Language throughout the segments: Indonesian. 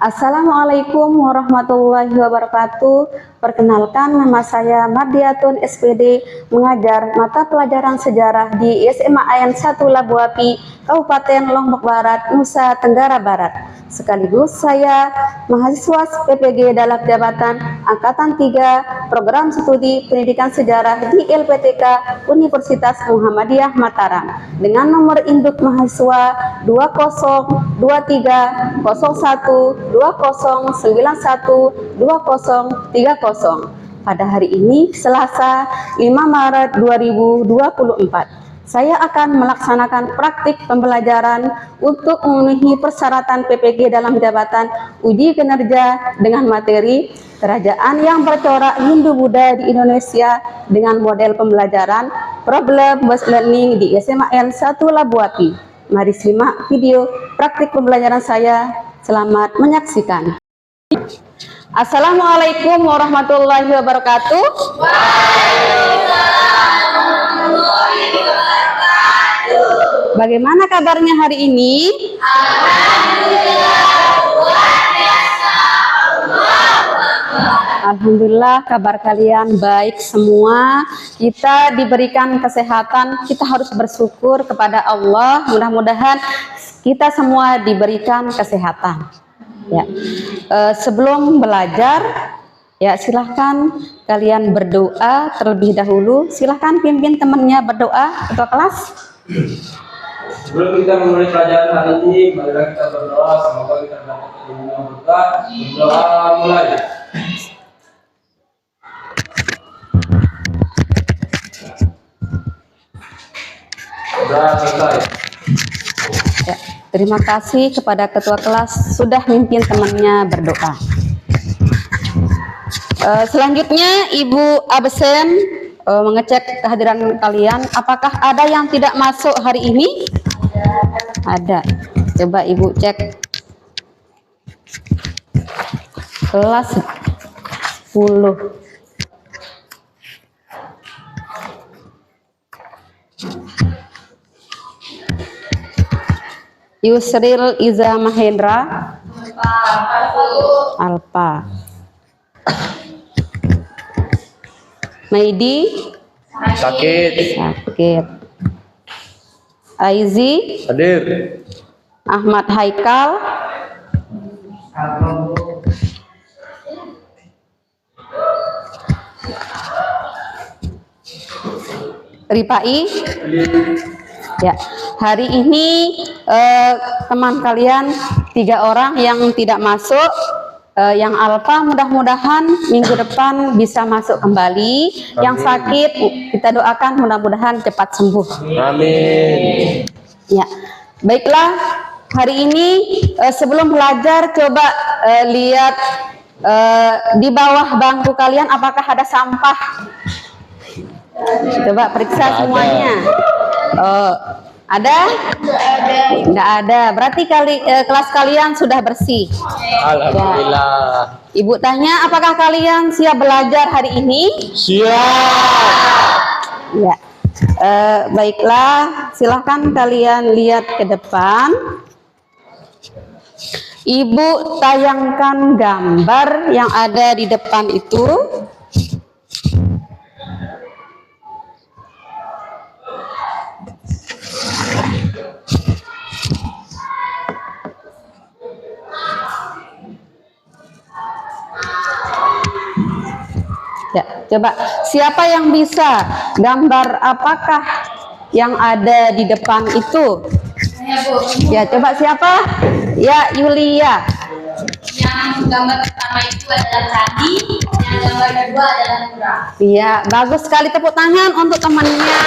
Assalamualaikum warahmatullahi wabarakatuh. Perkenalkan, nama saya Mardiatun SPD, mengajar mata pelajaran sejarah di SMA AN 1 Labuapi, Kabupaten Lombok Barat, Nusa Tenggara Barat. Sekaligus saya mahasiswa PPG dalam jabatan Angkatan 3 Program Studi Pendidikan Sejarah di LPTK Universitas Muhammadiyah Mataram dengan nomor induk mahasiswa 20212030 pada hari ini Selasa 5 Maret 2024. Saya akan melaksanakan praktik pembelajaran untuk memenuhi persyaratan PPG dalam jabatan uji kinerja dengan materi kerajaan yang bercorak Hindu-Buddha di Indonesia dengan model pembelajaran Problem Based Learning di SMA AN 1 Labuapi. Mari simak video praktik pembelajaran saya. Selamat menyaksikan. Assalamualaikum warahmatullahi wabarakatuh. Bagaimana kabarnya hari ini? Alhamdulillah, kabar kalian baik semua. Kita diberikan kesehatan, kita harus bersyukur kepada Allah. Mudah-mudahan kita semua diberikan kesehatan. Ya, sebelum belajar, ya silahkan kalian berdoa terlebih dahulu. Silahkan pimpin temannya berdoa, ketua kelas. Sebelum kita memulai pelajaran hari ini, marilah kita berdoa. Semoga kita dapat ilmu yang berkah. Berdoa mulai. Sudah selesai. Ya, terima kasih kepada ketua kelas sudah mimpin temannya berdoa. Selanjutnya Ibu absen mengecek kehadiran kalian. Apakah ada yang tidak masuk hari ini? Ada. Coba Ibu cek. Kelas 10. Yusril Iza Mahendra Alpa. Maidi Sakit. Aizi Hadir. Ahmad Haikal Ripai. Ya, hari ini teman kalian 3 orang yang tidak masuk. Yang Alfa mudah-mudahan minggu depan bisa masuk kembali. Amin. Yang sakit kita doakan mudah-mudahan cepat sembuh. Amin. Ya, baiklah, hari ini sebelum belajar coba lihat di bawah bangku kalian apakah ada sampah. Coba periksa semuanya. Ada? Tidak ada. Berarti kelas kalian sudah bersih. Alhamdulillah. Ya. Ibu tanya, apakah kalian siap belajar hari ini? Siap. Ya. Baiklah, silahkan kalian lihat ke depan. Ibu tayangkan gambar yang ada di depan itu. Ya, coba siapa yang bisa gambar apakah yang ada di depan itu? Ya, coba siapa? Ya, Yulia. Yang gambar pertama itu adalah candi, yang gambar kedua adalah pura. Iya, bagus sekali, tepuk tangan untuk temannya.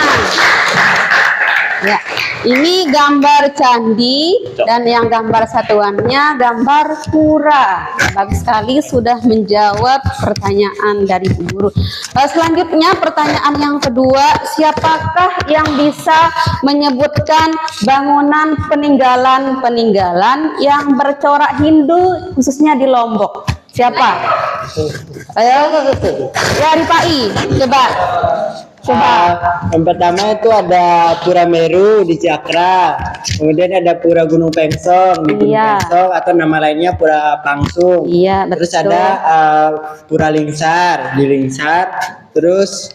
Ya, ini gambar candi dan yang gambar satuannya gambar pura. Bagus sekali sudah menjawab pertanyaan dari Bu Guru. Selanjutnya pertanyaan yang kedua, siapakah yang bisa menyebutkan bangunan peninggalan yang bercorak Hindu khususnya di Lombok? Siapa? Ayo, ya Ripai, coba. Yang pertama itu ada Pura Meru di Cakra, kemudian ada Pura Gunung Pengsong di Gunung Iya. Pengsong atau nama lainnya Pura Pangsung. Iya, Terus betul. ada Pura Lingsar di Lingsar, terus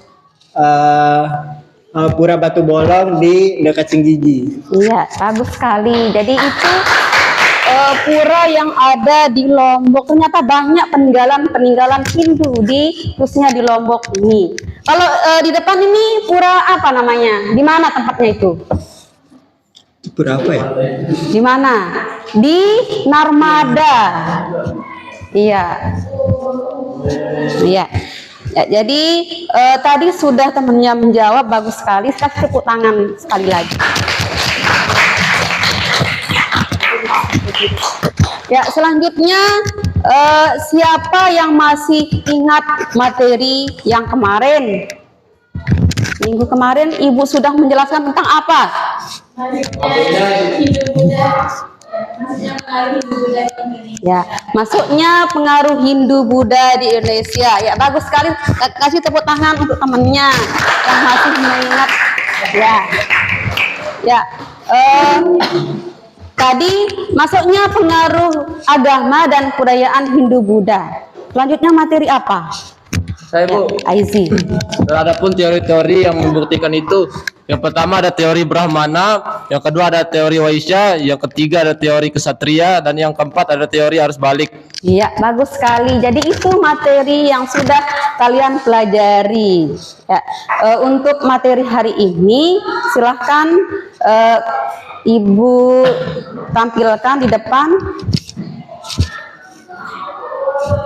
Pura Batu Bolong di dekat Singgigi. Iya, bagus sekali. Jadi itu pura yang ada di Lombok. Ternyata banyak peninggalan Hindu khususnya di Lombok ini. Kalau di depan ini pura apa namanya? Di mana tempatnya itu? Pura apa ya? Di mana? Di Narmada. Iya. Iya. Ya, jadi tadi sudah temennya menjawab, bagus sekali. Kasih tepuk tangan sekali lagi. Ya, selanjutnya siapa yang masih ingat materi yang kemarin? Minggu kemarin Ibu sudah menjelaskan tentang apa? Ya, masuknya pengaruh Hindu Buddha di Indonesia. Ya, bagus sekali. Kasih tepuk tangan untuk temannya yang masih mengingat. Ya, ya. Tadi masuknya pengaruh agama dan kebudayaan Hindu Buddha. Selanjutnya materi apa? Saya Bu, Aizi. adapun teori-teori yang membuktikan itu, yang pertama ada teori Brahmana, yang kedua ada teori Waisya, yang ketiga ada teori Kesatria, dan yang keempat ada teori arus balik. Iya, bagus sekali. Jadi itu materi yang sudah kalian pelajari. Ya, untuk materi hari ini, silahkan Ibu tampilkan di depan.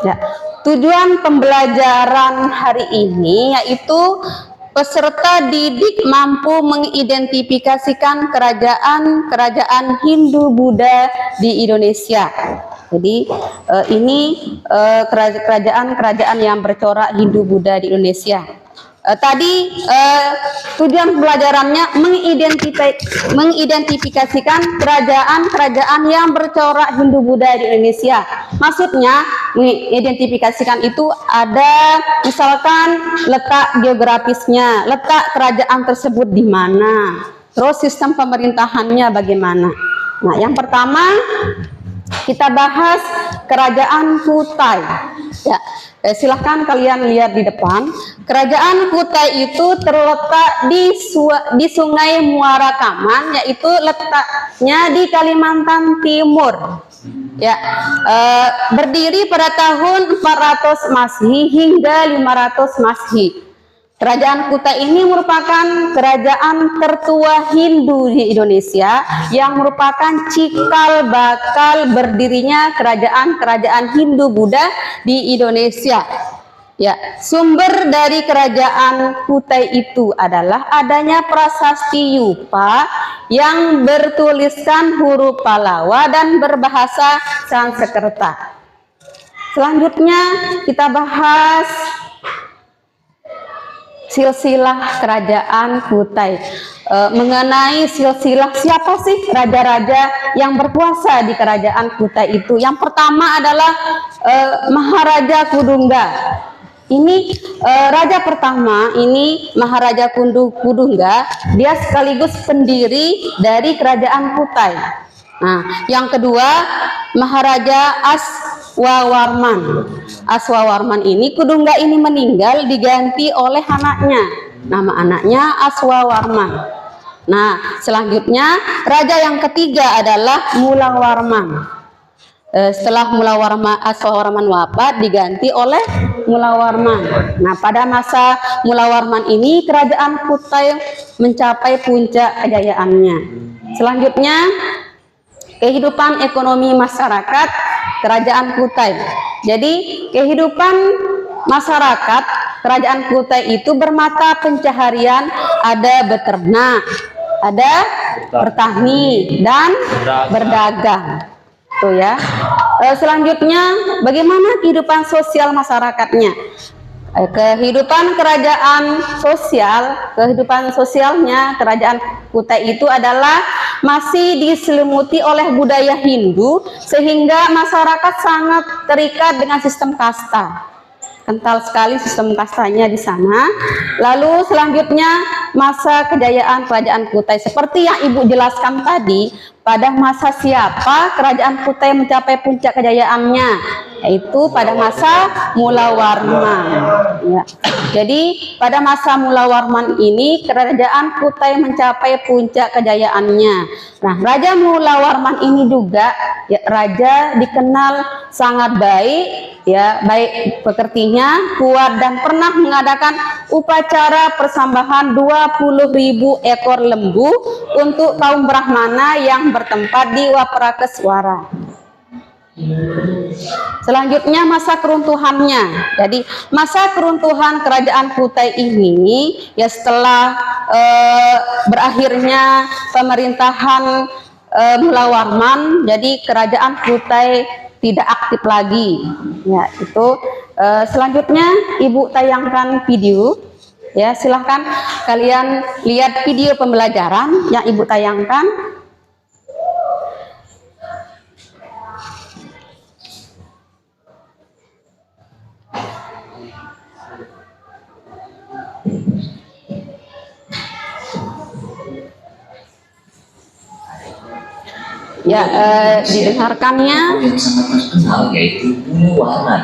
Ya, tujuan pembelajaran hari ini yaitu peserta didik mampu mengidentifikasikan kerajaan Hindu Buddha di Indonesia. Jadi ini kerajaan yang bercorak Hindu Buddha di Indonesia. Tadi tujuan pembelajarannya mengidentifikasikan kerajaan yang bercorak Hindu Buddha di Indonesia. Maksudnya mengidentifikasikan itu ada misalkan letak geografisnya, letak kerajaan tersebut di mana, terus sistem pemerintahannya bagaimana. Nah, yang pertama kita bahas kerajaan Kutai. Ya, silahkan kalian lihat di depan. Kerajaan Kutai itu terletak di Sungai Muara Kaman, yaitu letaknya di Kalimantan Timur. Ya, berdiri pada tahun 400 Masehi hingga 500 Masehi. Kerajaan Kutai ini merupakan kerajaan tertua Hindu di Indonesia yang merupakan cikal bakal berdirinya kerajaan-kerajaan Hindu Buddha di Indonesia. Ya, sumber dari kerajaan Kutai itu adalah adanya prasasti Yupa yang bertuliskan huruf Pallawa dan berbahasa Sanskerta. Selanjutnya kita bahas silsilah kerajaan Kutai. Mengenai silsilah, siapa sih raja-raja yang berkuasa di kerajaan Kutai itu? Yang pertama adalah Maharaja Kudungga. Ini raja pertama, ini Maharaja Kudungga, dia sekaligus pendiri dari kerajaan Kutai. Nah, yang kedua Maharaja Aswawarman. Aswawarman ini, Kudungga ini meninggal diganti oleh anaknya. Nama anaknya Aswawarman. Nah, selanjutnya raja yang ketiga adalah Mulawarman. Setelah Aswawarman wafat diganti oleh Mulawarman. Nah, pada masa Mulawarman ini kerajaan Kutai mencapai puncak kejayaannya. Selanjutnya kehidupan ekonomi masyarakat kerajaan Kutai. Jadi kehidupan masyarakat kerajaan Kutai itu bermata pencaharian, ada beternak, ada bertani dan berdagang. Tuh ya. Selanjutnya bagaimana kehidupan sosial masyarakatnya? Kehidupan sosialnya kerajaan Kutai itu adalah masih diselimuti oleh budaya Hindu sehingga masyarakat sangat terikat dengan sistem kasta. kental sekali sistem kastanya di sana. Lalu selanjutnya masa kejayaan Kerajaan Kutai, seperti yang Ibu jelaskan tadi, pada masa siapa Kerajaan Kutai mencapai puncak kejayaannya, yaitu pada masa Mula Warman. Ya. Jadi pada masa Mula Warman ini Kerajaan Kutai mencapai puncak kejayaannya. Nah, Raja Mula Warman ini juga ya, raja dikenal sangat baik, ya, baik pekertinya, kuat, dan pernah mengadakan upacara persambahan 20.000 ekor lembu untuk kaum Brahmana yang bertempat di Waprakeswara. Selanjutnya masa keruntuhannya. Jadi masa keruntuhan Kerajaan Kutai ini ya setelah berakhirnya pemerintahan Mula Warman, jadi Kerajaan Kutai tidak aktif lagi. Ya, itu selanjutnya Ibu tayangkan video. Ya, silahkan kalian lihat video pembelajaran yang Ibu tayangkan. Ya, didengarkannya. Yang sangat terkenal yaitu Mula Warman.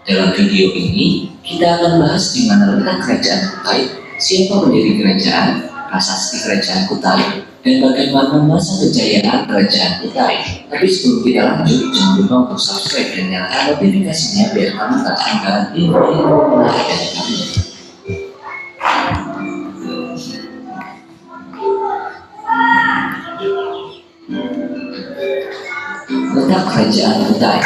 Dalam video ini kita akan bahas di mana letak Kerajaan Kutai, siapa pendiri kerajaan, prasasti Kerajaan Kutai, dan bagaimana masa kejayaan Kerajaan Kutai. Tapi sebelum kita lanjut, jangan lupa untuk subscribe dan nyalakan notifikasinya biar kamu tak ketinggalan info-info menarik dari kami. Letak Kerajaan Kutai.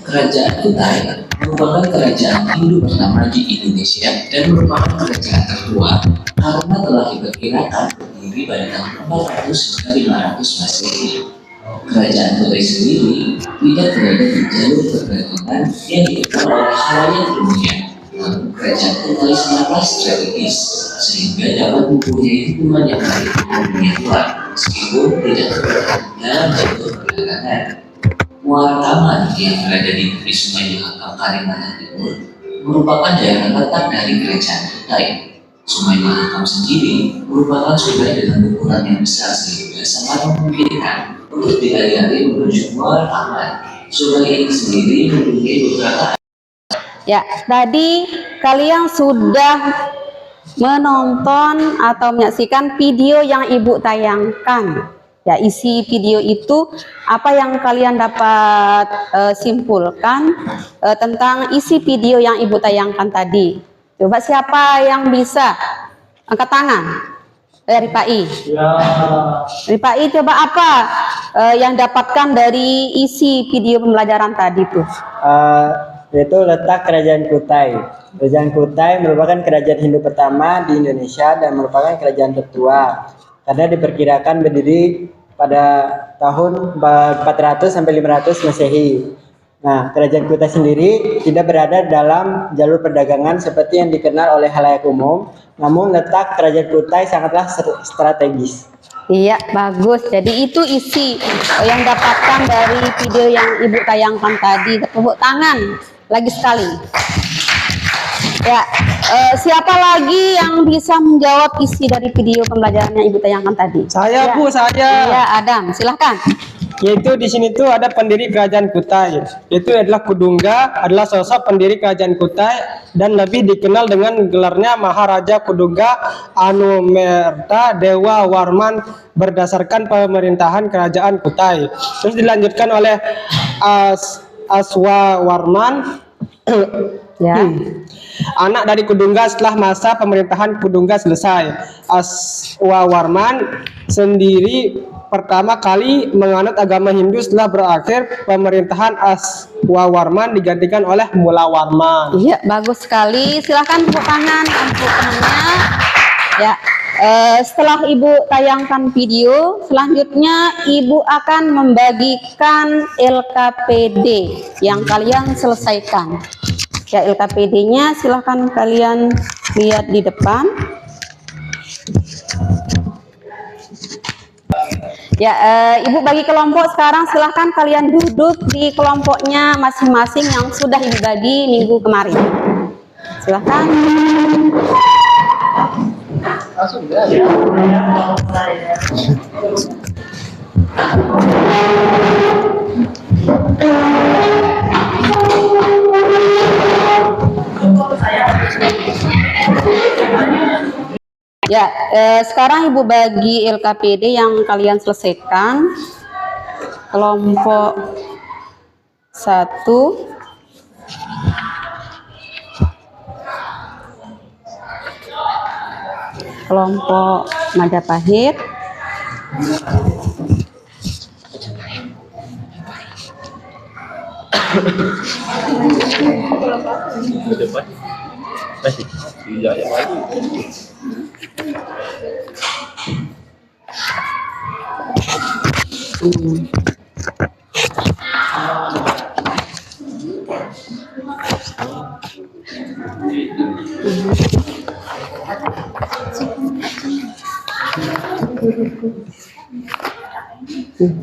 Kerajaan Kutai merupakan kerajaan Hindu pertama di Indonesia dan merupakan kerajaan tertua karena telah diperkirakan berdiri pada tahun 400 hingga 500 Masehi. Kerajaan Kutai sendiri tidak berada di jalur perdagangan yang dikenal oleh khalayak dunia. Namun kerajaan Kutai sangatlah strategis sehingga dapat mempunyai hubungan yang baik dengan dunia luar meskipun tidak berada dalam jalur perdagangan. Muara Taman yang berada di tepi Sungai Mahakam, Kalimantan Timur merupakan daerah letak dari Kerajaan Kutai. Sungai Mahakam sendiri merupakan sungai dengan ukuran yang besar sehingga sangat memungkinkan untuk dialiri menuju Muara Taman. Sungai ini sendiri mempunyai beberapa. Ya, tadi kalian sudah menonton atau menyaksikan video yang Ibu tayangkan. Ya, isi video itu apa yang kalian dapat simpulkan tentang isi video yang Ibu tayangkan tadi. Coba siapa yang bisa angkat tangan dari Pak I? Ya. Dari Pak I, coba apa yang dapatkan dari isi video pembelajaran tadi tuh? Yaitu letak Kerajaan Kutai. Kerajaan Kutai merupakan kerajaan Hindu pertama di Indonesia dan merupakan kerajaan tertua karena diperkirakan berdiri pada tahun 400 sampai 500 Masehi. Nah, Kerajaan Kutai sendiri tidak berada dalam jalur perdagangan seperti yang dikenal oleh khalayak umum, namun letak Kerajaan Kutai sangatlah strategis. Iya, bagus. Jadi itu isi yang dapatkan dari video yang Ibu tayangkan tadi. Tepuk tangan lagi sekali. Ya, siapa lagi yang bisa menjawab isi dari video pembelajaran yang Ibu tayangkan tadi? Saya, Ya. Bu, saya. Iya, Adam, silahkan. Yaitu di sini tuh ada pendiri Kerajaan Kutai. Yaitu adalah Kudungga, adalah sosok pendiri Kerajaan Kutai dan lebih dikenal dengan gelarnya Maharaja Kudungga Anumerta Dewa Warman berdasarkan pemerintahan Kerajaan Kutai. Terus dilanjutkan oleh Aswa Warman. Ya. Anak dari Kudungga setelah masa pemerintahan Kudungga selesai. Aswa Warman sendiri pertama kali menganut agama Hindu setelah berakhir pemerintahan Aswa Warman digantikan oleh Mula Warman. Iya, bagus sekali. Silahkan tepuk tangan untuk temannya. Ya, setelah Ibu tayangkan video, selanjutnya Ibu akan membagikan LKPD yang kalian selesaikan. Ya, LKPD-nya silahkan kalian lihat di depan. Ya, Ibu bagi kelompok sekarang, silahkan kalian duduk di kelompoknya masing-masing yang sudah Ibu bagi minggu kemarin. Silahkan. Ya, sekarang Ibu bagi LKPD yang kalian selesaikan. Kelompok 1. Kelompok Majapahit.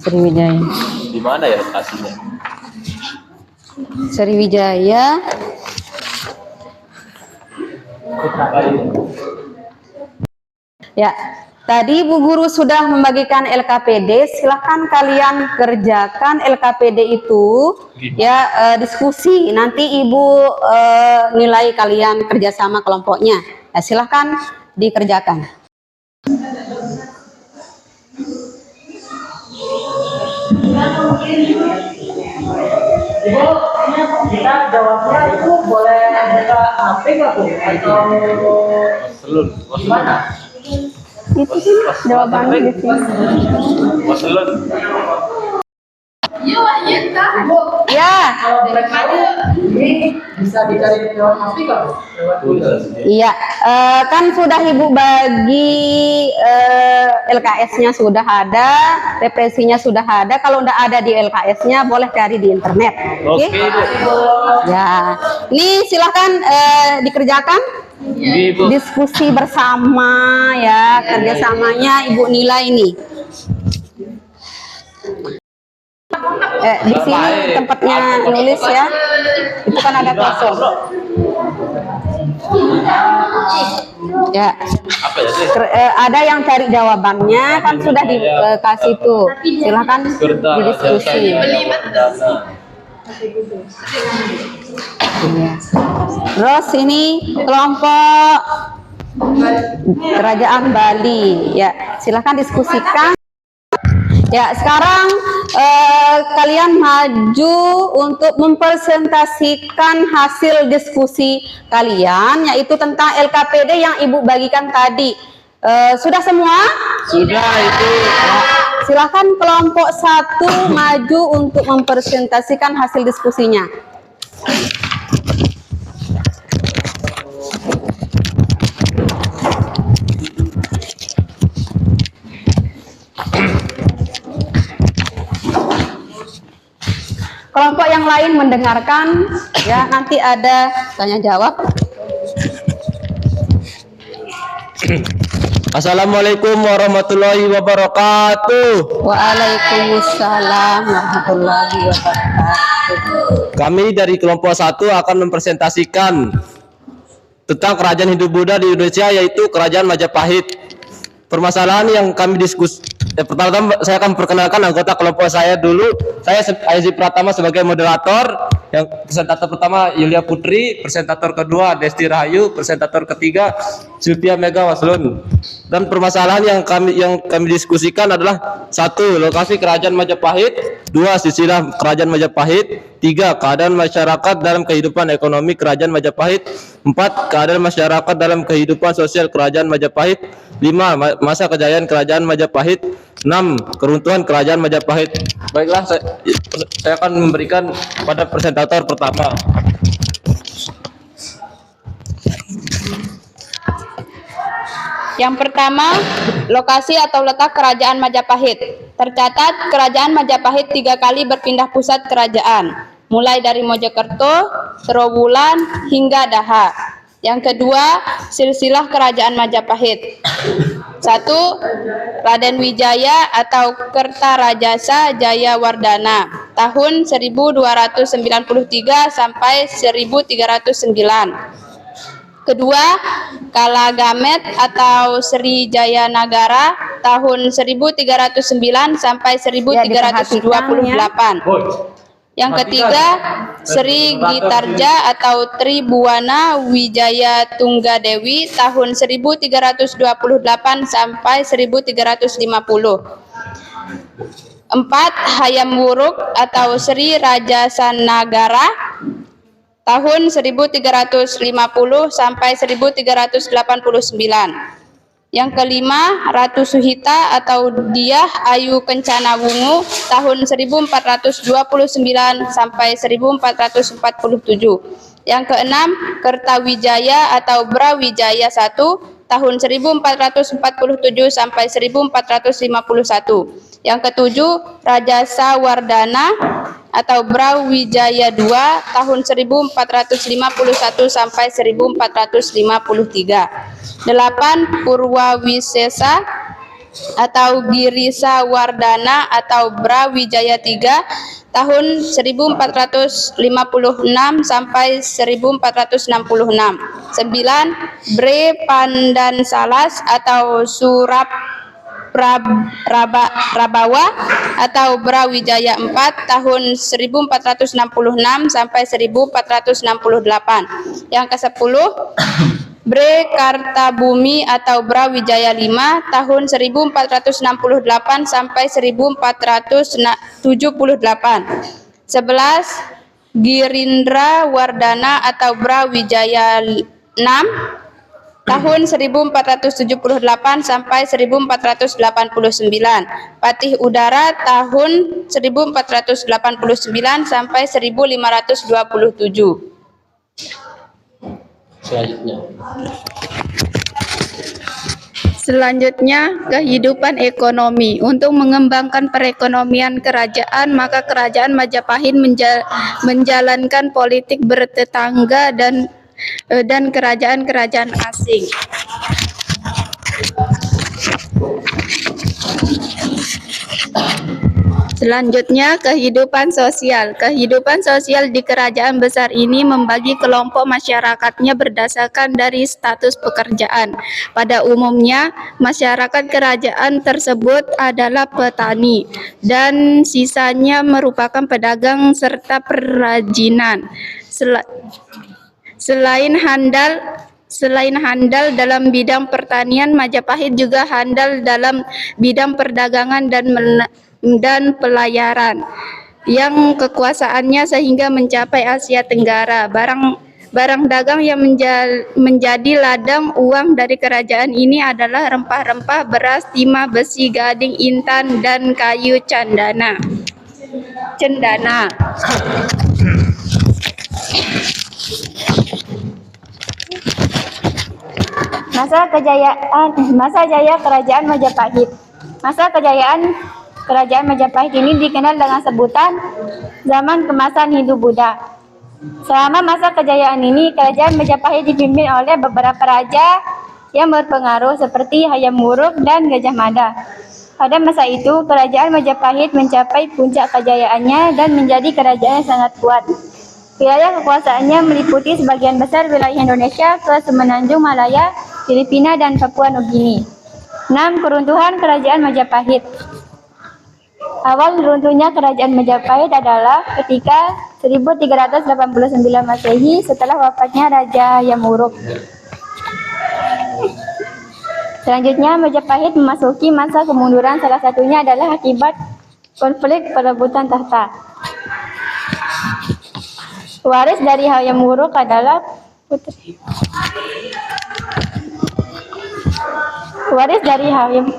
Sriwijaya. Di mana ya lokasinya? Sriwijaya. Ya, tadi Bu Guru sudah membagikan LKPD. Silahkan kalian kerjakan LKPD itu, ya, diskusi. Nanti Ibu nilai kalian kerjasama kelompoknya. Ya, silahkan dikerjakan. Ibu, kita jawabnya itu boleh buka HP nggak Bu? Atau gimana? Itu sih jawabannya di sini. Ya. Kalau boleh tahu, ini bisa dicari lewat HP nggak Bu? Iya, kan sudah Ibu bagi LKS-nya sudah ada, referensinya sudah ada. Kalau udah ada di LKS-nya, boleh cari di internet. Oke? Ya, ini silahkan dikerjakan. Diskusi bersama, ya, kerjasamanya Ibu nilai ini. Di sini tempatnya nulis ya, itu kan ada kosong. Ya, ada yang cari jawabannya, kan sudah dikasih tuh. Silahkan didiskusi. Terus ini kelompok Kerajaan Bali, ya, silahkan diskusikan. Ya, sekarang kalian maju untuk mempresentasikan hasil diskusi kalian, yaitu tentang LKPD yang Ibu bagikan tadi. Sudah semua? Sudah itu. Ya, silakan kelompok 1 maju untuk mempresentasikan hasil diskusinya. Kelompok yang lain mendengarkan, ya, nanti ada tanya jawab. Assalamualaikum warahmatullahi wabarakatuh. Waalaikumsalam warahmatullahi wabarakatuh. Kami dari kelompok 1 akan mempresentasikan tentang kerajaan Hindu-Buddha di Indonesia, yaitu Kerajaan Majapahit. Permasalahan yang kami pertama-tama saya akan perkenalkan anggota kelompok saya dulu. Saya Aziz Pratama sebagai moderator. Yang presentator pertama Yulia Putri, presentator kedua Desti Rahayu, presentator ketiga Sylvia Mega Waslun. Dan permasalahan yang kami diskusikan adalah: 1. Lokasi Kerajaan Majapahit, 2. Silsilah Kerajaan Majapahit, 3. Keadaan masyarakat dalam kehidupan ekonomi Kerajaan Majapahit, 4. Keadaan masyarakat dalam kehidupan sosial Kerajaan Majapahit, 5. Masa kejayaan Kerajaan Majapahit, 6. Keruntuhan Kerajaan Majapahit. Baiklah, saya akan memberikan pada presentator pertama. Yang pertama, lokasi atau letak Kerajaan Majapahit. Tercatat Kerajaan Majapahit 3 kali berpindah pusat kerajaan, mulai dari Mojokerto, Trowulan, hingga Daha. Yang kedua, silsilah Kerajaan Majapahit. 1. Raden Wijaya atau Kertarajasa Jayawardana tahun 1293 sampai 1309. Kedua, Kalagamet atau Sri Jayanagara tahun 1309 sampai 1328. Yang ketiga, Sri Gitarja atau Tribuana Wijaya Tunggadewi tahun 1328 sampai 1350. 4. Hayam Wuruk atau Sri Rajasanagara tahun 1350 sampai 1389. Yang kelima, Ratu Suhita atau Diah Ayu Kencana Wungu tahun 1429 sampai 1447. Yang keenam, Kertawijaya atau Brawijaya I tahun 1447 sampai 1451. Yang ketujuh, Raja Sawardana atau Brawijaya II tahun 1451 sampai 1453. 8. Purwawisesa atau Girisa Wardana atau Brawijaya III tahun 1456 sampai 1466. 9. Bre Pandansalas atau Surap Rabawa atau Brawijaya IV tahun 1466 sampai 1468. Yang ke-10, Bre Kartabumi atau Brawijaya V tahun 1468 sampai 1478. 11. Girindra Wardana atau Brawijaya VI tahun 1478 sampai 1489. Patih Udara tahun 1489 sampai 1527. Selanjutnya, kehidupan ekonomi. Untuk mengembangkan perekonomian kerajaan, maka kerajaan Majapahit menjalankan politik bertetangga dan kerajaan-kerajaan asing. Selanjutnya, kehidupan sosial. Kehidupan sosial di kerajaan besar ini membagi kelompok masyarakatnya berdasarkan dari status pekerjaan. Pada umumnya, masyarakat kerajaan tersebut adalah petani dan sisanya merupakan pedagang serta perajinan. Selain handal dalam bidang pertanian, Majapahit juga handal dalam bidang perdagangan dan pelayaran yang kekuasaannya sehingga mencapai Asia Tenggara. Barang dagang yang menjadi ladang uang dari kerajaan ini adalah rempah-rempah, beras, timah, besi, gading, intan, dan kayu cendana. Masa jaya Kerajaan Majapahit. Masa kejayaan Kerajaan Majapahit ini dikenal dengan sebutan zaman kemasan Hindu-Buddha. Selama masa kejayaan ini, Kerajaan Majapahit dipimpin oleh beberapa raja yang berpengaruh seperti Hayam Wuruk dan Gajah Mada. Pada masa itu, Kerajaan Majapahit mencapai puncak kejayaannya dan menjadi kerajaan yang sangat kuat. Wilayah kekuasaannya meliputi sebagian besar wilayah Indonesia ke Semenanjung Malaya, Filipina, dan Papua Nugini. 6. Keruntuhan Kerajaan Majapahit. Awal runtuhnya Kerajaan Majapahit adalah ketika 1389 Masehi setelah wafatnya Raja Hayam Wuruk. Selanjutnya, Majapahit memasuki masa kemunduran, salah satunya adalah akibat konflik perebutan tahta. Waris dari Hayam Wuruk adalah putri. Waris dari Hayam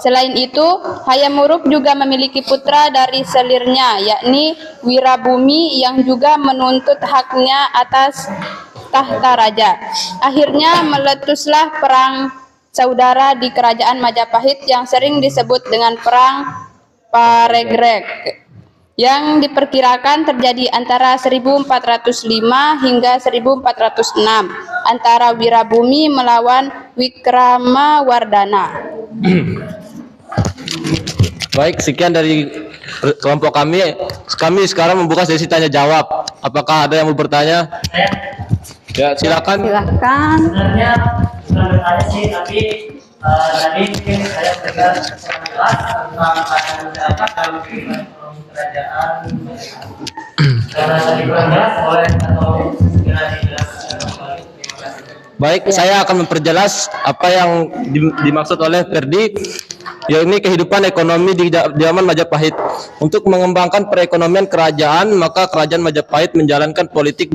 Selain itu, Hayam Wuruk juga memiliki putra dari selirnya, yakni Wirabumi yang juga menuntut haknya atas tahta raja. Akhirnya meletuslah perang saudara di kerajaan Majapahit yang sering disebut dengan Perang Paregreg, yang diperkirakan terjadi antara 1405 hingga 1406 antara Wirabumi melawan Wikramawardhana. Baik, sekian dari kelompok kami. Kami sekarang membuka sesi tanya jawab. Apakah ada yang mau bertanya? Ya, silakan. Silakan. Sebenarnya bukan bertanya sih, tapi tadi saya mendengar sangat jelas tentang keadaan masyarakat dalam kehidupan ekonomi kerajaan. Karena tadi kurang jelas, boleh atau segera dijelaskan kembali. Terima kasih. Baik, saya akan memperjelas apa yang dimaksud oleh Ferdi, yakni kehidupan ekonomi di zaman Majapahit. Untuk mengembangkan perekonomian kerajaan, maka kerajaan Majapahit menjalankan politik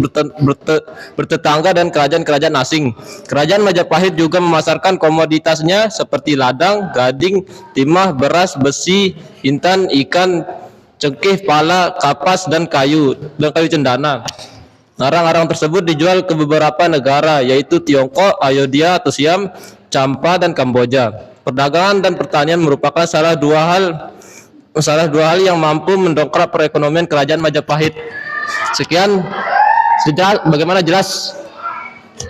bertetangga dan kerajaan-kerajaan asing. Kerajaan Majapahit juga memasarkan komoditasnya seperti ladang, gading, timah, beras, besi, intan, ikan, cengkeh, pala, kapas, dan kayu cendana. Arang-arang tersebut dijual ke beberapa negara, yaitu Tiongkok, Ayodhya atau Siam, Champa, dan Kamboja. Perdagangan dan pertanian merupakan salah dua hal yang mampu mendongkrak perekonomian kerajaan Majapahit. Sekian, bagaimana jelas?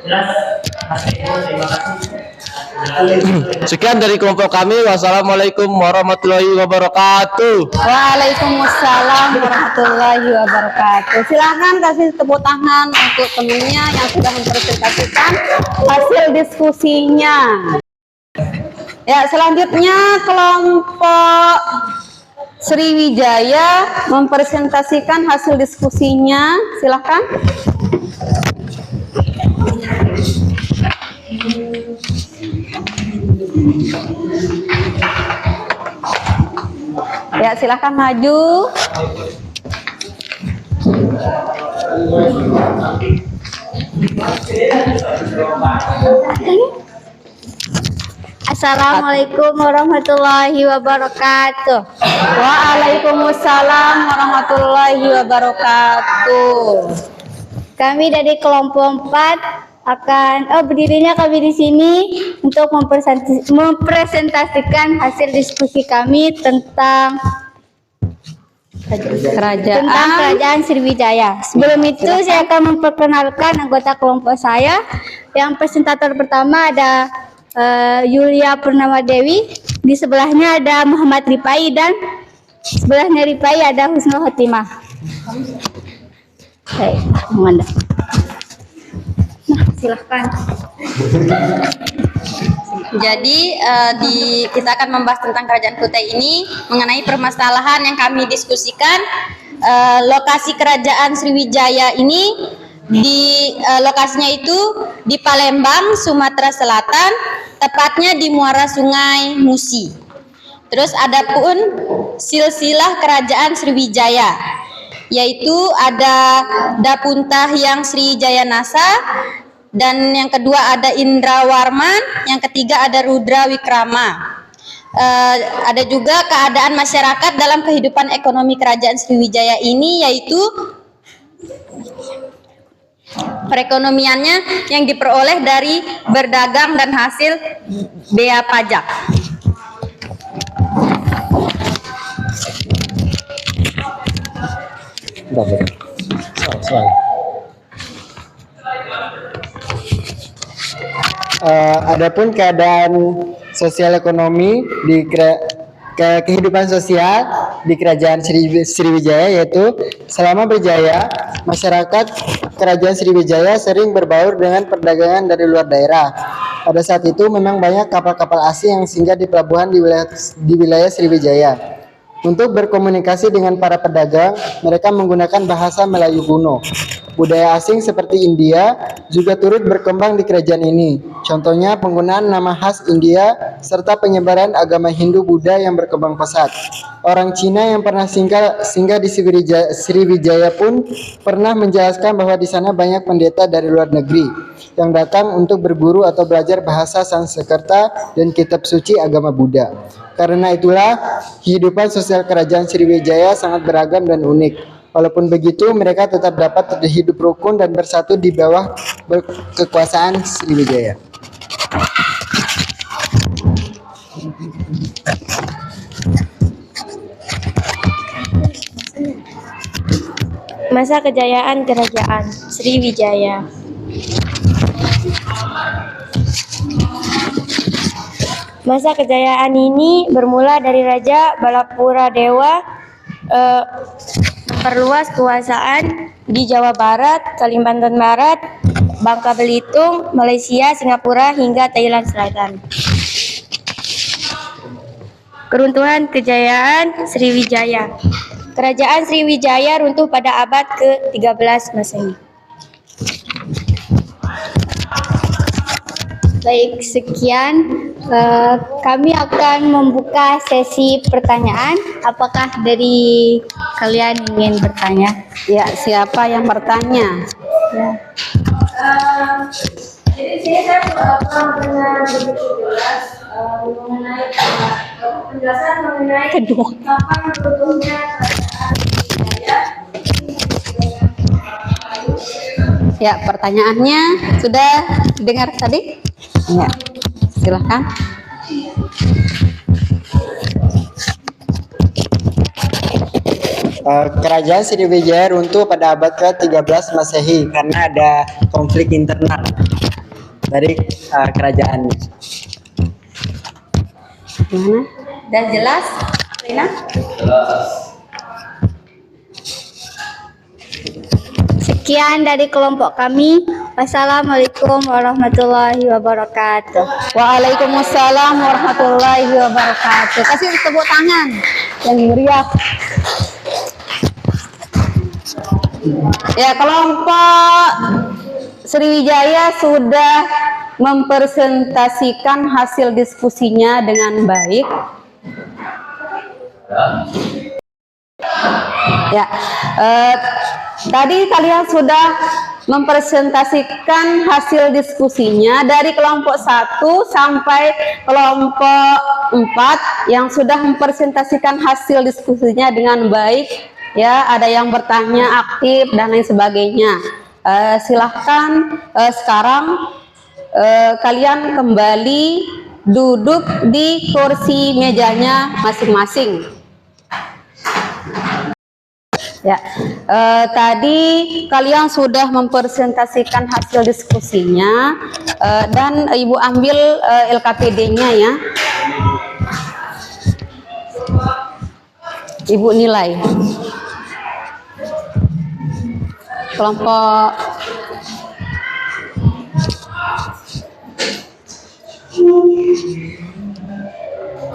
Jelas, terima kasih. Sekian dari kelompok kami. Wassalamualaikum warahmatullahi wabarakatuh. Waalaikumsalam warahmatullahi wabarakatuh. Silakan kasih tepuk tangan untuk temannya yang sudah mempresentasikan hasil diskusinya. Ya, selanjutnya kelompok Sriwijaya mempresentasikan hasil diskusinya. Silakan. Ya, silakan maju. Assalamualaikum warahmatullahi wabarakatuh. Waalaikumsalam warahmatullahi wabarakatuh. Kami dari kelompok 4 akan berdirinya kami di sini untuk mempresentasikan hasil diskusi kami tentang kerajaan Sriwijaya. Sebelum itu saya akan memperkenalkan anggota kelompok saya. Yang presentator pertama ada Yulia Purnama Dewi. Di sebelahnya ada Muhammad Ripai dan sebelahnya Ripai ada Husnul Khotimah. Oke, Manda. Nah, silahkan. Jadi kita akan membahas tentang Kerajaan Kutai ini mengenai permasalahan yang kami diskusikan. Lokasi Kerajaan Sriwijaya ini lokasinya itu di Palembang, Sumatera Selatan, tepatnya di muara Sungai Musi. Terus ada pun silsilah Kerajaan Sriwijaya, yaitu ada Dapuntah yang Sriwijaya Nasa, dan yang kedua ada Indrawarman, yang ketiga ada Rudra Wikrama. Ada juga keadaan masyarakat dalam kehidupan ekonomi Kerajaan Sriwijaya ini, yaitu perekonomiannya yang diperoleh dari berdagang dan hasil bea pajak. Adapun keadaan sosial ekonomi di kehidupan sosial di Kerajaan Sriwijaya, yaitu selama berjaya, masyarakat Kerajaan Sriwijaya sering berbaur dengan perdagangan dari luar daerah. Pada saat itu memang banyak kapal-kapal asing yang singgah di pelabuhan di wilayah Sriwijaya. Untuk berkomunikasi dengan para pedagang, mereka menggunakan bahasa Melayu kuno. Budaya asing seperti India juga turut berkembang di kerajaan ini. Contohnya penggunaan nama khas India serta penyebaran agama Hindu-Buddha yang berkembang pesat. Orang Cina yang pernah singgah di Sriwijaya pun pernah menjelaskan bahwa di sana banyak pendeta dari luar negeri yang datang untuk berguru atau belajar bahasa Sanskerta dan kitab suci agama Buddha. Karena itulah kehidupan sosial Kerajaan Sriwijaya sangat beragam dan unik. Walaupun begitu, mereka tetap dapat hidup rukun dan bersatu di bawah kekuasaan Sriwijaya. Masa kejayaan Kerajaan Sriwijaya. Masa kejayaan ini bermula dari Raja Balapuradewa memperluas kekuasaan di Jawa Barat, Kalimantan Barat, Bangka Belitung, Malaysia, Singapura, hingga Thailand Selatan. Keruntuhan kejayaan Sriwijaya. Kerajaan Sriwijaya runtuh pada abad ke-13 Masehi. Baik, sekian. Kami akan membuka sesi pertanyaan. Apakah dari kalian ingin bertanya? Ya, siapa yang bertanya? Ya. Jadi saya kurang dengar begitu jelas mengenai penjelasan mengenai kapan runtuhnya kerajaan Sriwijaya. Ya, pertanyaannya sudah dengar tadi? Ya, silakan. Kerajaan Sriwijaya runtuh pada abad ke-13 Masehi karena ada konflik internal dari kerajaannya. Gimana? Dan jelas, Rina? Sekian dari kelompok kami. Wassalamualaikum warahmatullahi wabarakatuh. Waalaikumsalam warahmatullahi wabarakatuh. Kasih tepuk tangan yang meriah. Ya, kelompok Sriwijaya sudah mempresentasikan hasil diskusinya dengan baik. Ya, tadi kalian sudah mempresentasikan hasil diskusinya dari kelompok 1 sampai kelompok 4 yang sudah mempresentasikan hasil diskusinya dengan baik. Ya, ada yang bertanya aktif dan lain sebagainya. Silahkan sekarang kalian kembali duduk di kursi mejanya masing-masing. Ya, tadi kalian sudah mempresentasikan hasil diskusinya dan Ibu ambil LKPD-nya ya. Ibu nilai. Kelompok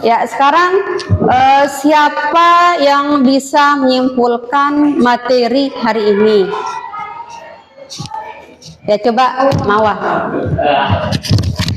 ya, sekarang siapa yang bisa menyimpulkan materi hari ini? Ya, coba Mawar.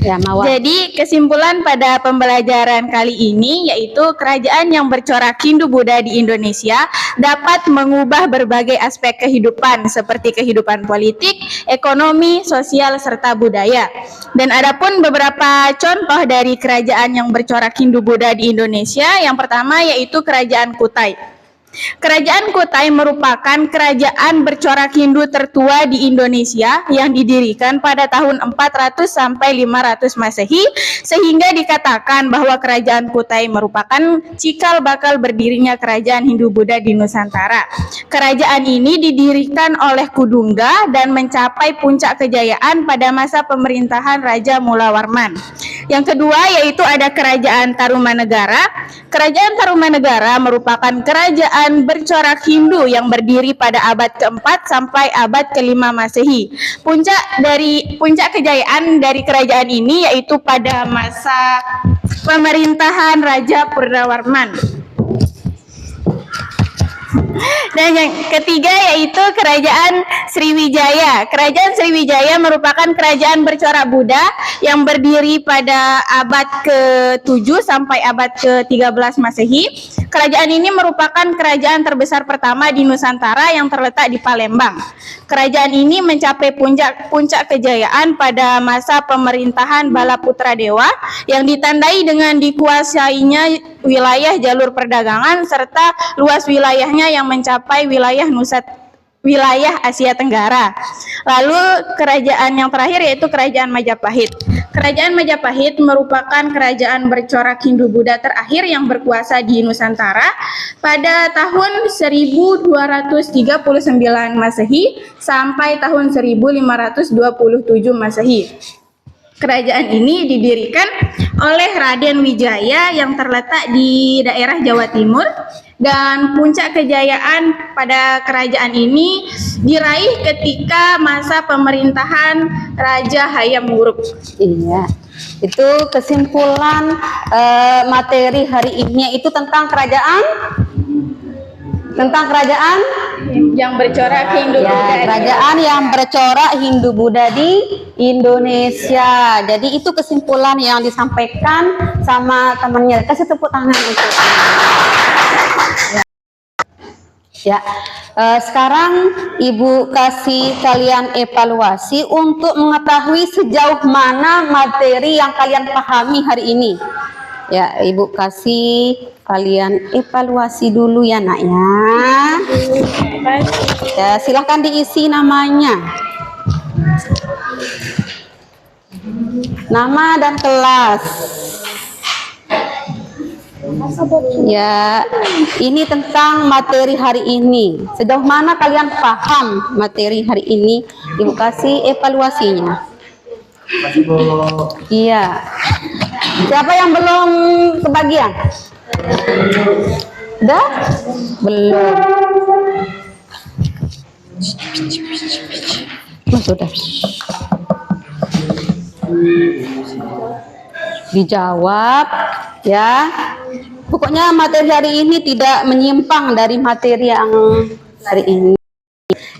Ya, Mawar. Jadi kesimpulan pada pembelajaran kali ini yaitu kerajaan yang bercorak Hindu-Buddha di Indonesia dapat mengubah berbagai aspek kehidupan seperti kehidupan politik, ekonomi, sosial, serta budaya. Dan adapun beberapa contoh dari kerajaan yang bercorak Hindu-Buddha di Indonesia, yang pertama yaitu Kerajaan Kutai. Kerajaan Kutai merupakan kerajaan bercorak Hindu tertua di Indonesia yang didirikan pada tahun 400 sampai 500 Masehi, sehingga dikatakan bahwa kerajaan Kutai merupakan cikal bakal berdirinya kerajaan Hindu-Buddha di Nusantara. Kerajaan ini didirikan oleh Kudungga dan mencapai puncak kejayaan pada masa pemerintahan Raja Mulawarman. Yang kedua yaitu ada Kerajaan Tarumanegara. Kerajaan Tarumanegara merupakan kerajaan bercorak Hindu yang berdiri pada abad ke-4 sampai abad ke-5 Masehi. Puncak kejayaan dari kerajaan ini yaitu pada masa pemerintahan Raja Purnawarman. Dan yang ketiga yaitu Kerajaan Sriwijaya. Kerajaan Sriwijaya merupakan kerajaan bercorak Buddha yang berdiri pada abad ke-7 sampai abad ke-13 Masehi. Kerajaan ini merupakan kerajaan terbesar pertama di Nusantara yang terletak di Palembang. Kerajaan ini mencapai puncak kejayaan pada masa pemerintahan Balaputra Dewa yang ditandai dengan dikuasainya wilayah jalur perdagangan serta luas wilayahnya yang mencapai wilayah Asia Tenggara. Lalu kerajaan yang terakhir yaitu Kerajaan Majapahit. Kerajaan Majapahit merupakan kerajaan bercorak Hindu-Buddha terakhir yang berkuasa di Nusantara pada tahun 1239 Masehi sampai tahun 1527 Masehi. Kerajaan ini didirikan oleh Raden Wijaya yang terletak di daerah Jawa Timur, dan puncak kejayaan pada kerajaan ini diraih ketika masa pemerintahan Raja Hayam Wuruk. Iya, itu kesimpulan materi hari ini itu tentang kerajaan Yang bercorak Hindu-Buddha. Ya, kerajaan yang bercorak Hindu-Buddha di Indonesia. Jadi itu kesimpulan yang disampaikan sama temannya. Kasih tepuk tangan untuk. Ya, sekarang Ibu kasih kalian evaluasi untuk mengetahui sejauh mana materi yang kalian pahami hari ini. Ya, Ibu kasih kalian evaluasi dulu ya nak ya. Ya, silahkan diisi namanya. Nama dan kelas. Ya, ini tentang materi hari ini. Sejauh mana kalian paham materi hari ini? Ibu kasih evaluasinya. Iya. Siapa yang belum kebagian? Udah? Belum. Sudah. Dijawab ya. Pokoknya materi hari ini tidak menyimpang dari materi yang hari ini.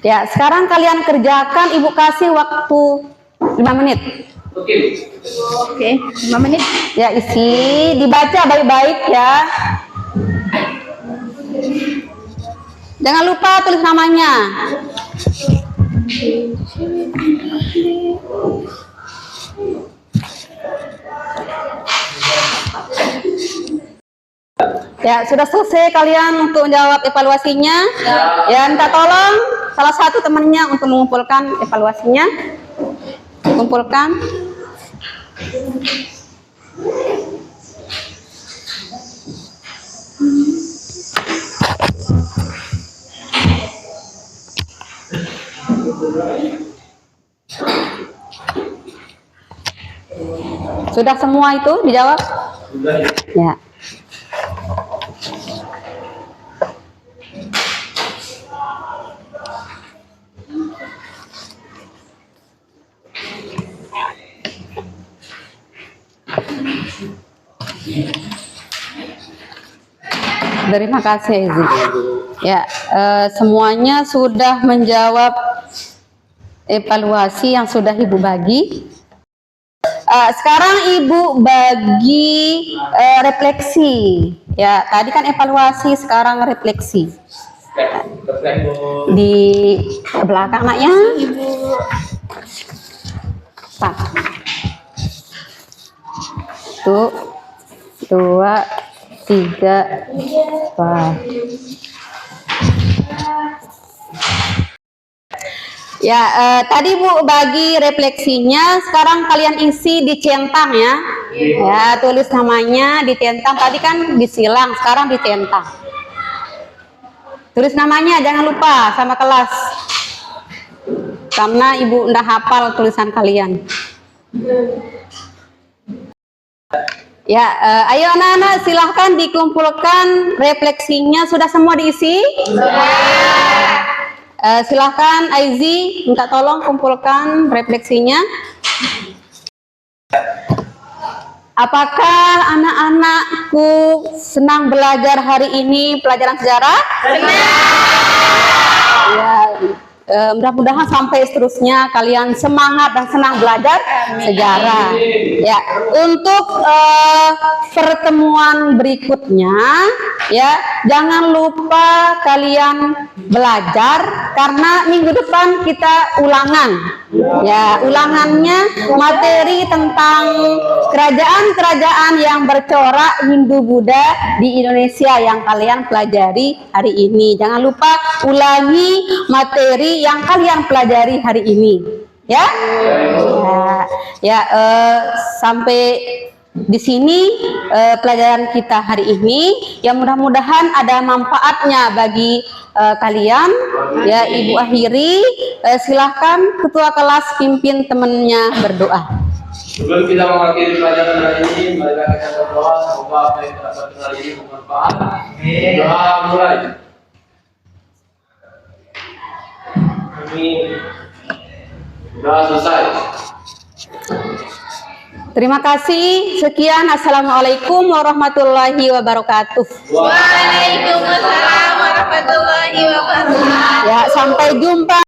Ya, sekarang kalian kerjakan, Ibu kasih waktu 5 menit. Oke, 5 menit. Ya, isi, dibaca baik-baik ya. Jangan lupa tulis namanya. Ya, sudah selesai kalian untuk menjawab evaluasinya. Ya, minta tolong salah satu temannya untuk mengumpulkan evaluasinya. Kumpulkan. Sudah semua itu dijawab? Ya. Terima kasih Izi. Ya, semuanya sudah menjawab evaluasi yang sudah Ibu bagi. Sekarang Ibu bagi refleksi. Ya, tadi kan evaluasi, sekarang refleksi. Di belakang anaknya, Ibu. Pak. 1, 2, 3, 4. Ya, tadi Bu bagi refleksinya, sekarang kalian isi di centang ya. Ya, tulis namanya di centang. Tadi kan disilang, sekarang di centang. Tulis namanya, jangan lupa sama kelas. Karena Ibu udah hafal tulisan kalian. Ya, ayo anak-anak silahkan dikumpulkan refleksinya. Sudah semua diisi? Silahkan Aizi, minta tolong kumpulkan refleksinya. Apakah anak-anakku senang belajar hari ini pelajaran sejarah? Senang. Ya, mudah-mudahan sampai seterusnya kalian semangat dan senang belajar sejarah. Ya, untuk pertemuan berikutnya ya, jangan lupa kalian belajar karena minggu depan kita ulangan. Ya, ulangannya materi tentang kerajaan-kerajaan yang bercorak Hindu Buddha di Indonesia yang kalian pelajari hari ini. Jangan lupa ulangi materi yang kalian pelajari hari ini, ya. Sampai di sini pelajaran kita hari ini. Ya, mudah-mudahan ada manfaatnya bagi kalian. Ya, Ibu akhiri, silahkan ketua kelas pimpin temannya berdoa. Sebelum kita mengakhiri pelajaran hari ini, marilah kita berdoa semoga apa yang kita dapatkan hari ini bermanfaat. Doa mulai. Sudah selesai. Terima kasih. Sekian. Assalamualaikum warahmatullahi wabarakatuh. Waalaikumsalam warahmatullahi wabarakatuh. Ya, sampai jumpa.